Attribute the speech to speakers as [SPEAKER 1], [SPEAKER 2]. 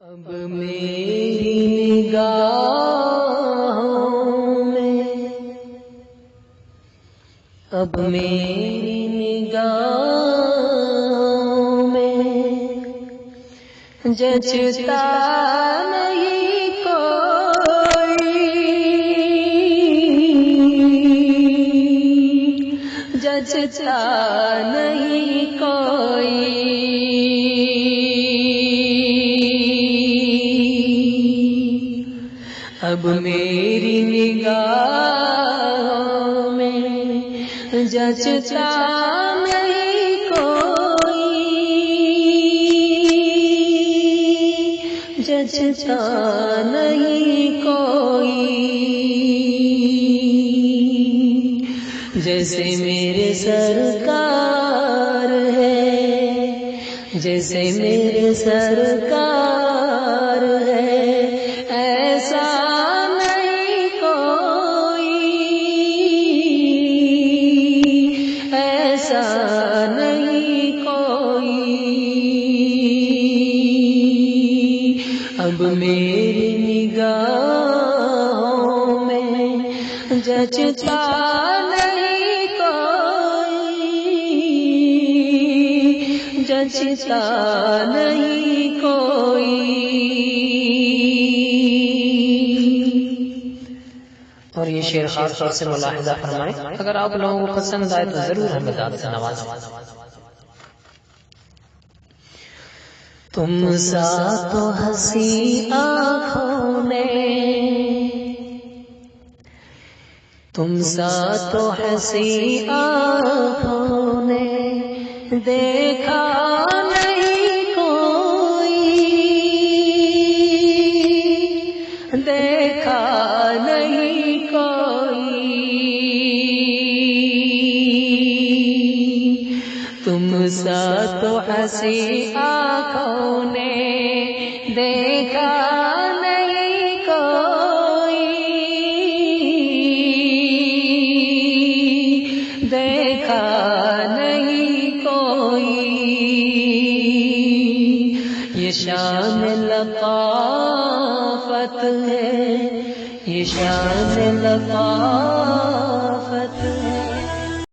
[SPEAKER 1] اب میری نگاہوں میں، اب میری نگاہوں میں جچتا نہیں کوئی، جچتا نہیں کوئی، اب میری نگاہوں میں جچتا نہیں کوئی، جچتا نہیں کوئی، جیسے میرے سرکار ہے، جیسے میرے سرکار ہے، ایسا نہیں کوئی، ایسا نہیں کوئی، اب میری نگاہوں میں جچتا نہیں کوئی، جچتا نہیں کوئی۔ اور یہ شعر خاص طور سے ملاحظہ فرمائیں، اگر آپ لوگوں کو پسند آئے تو ضرور ہمیں داد سے نوازیں۔ تم سا تو ہنسی آنکھوں نے، تم سا تو ہنسی آنکھوں نے دیکھا نہیں کوئی، دیکھا نہیں کوئی، تم سا تو ہنسی آنکھوں نے دیکھا نہیں کوئی، دیکھا نہیں کوئی، یہ شان لطافت ہے، یہ شان لطافت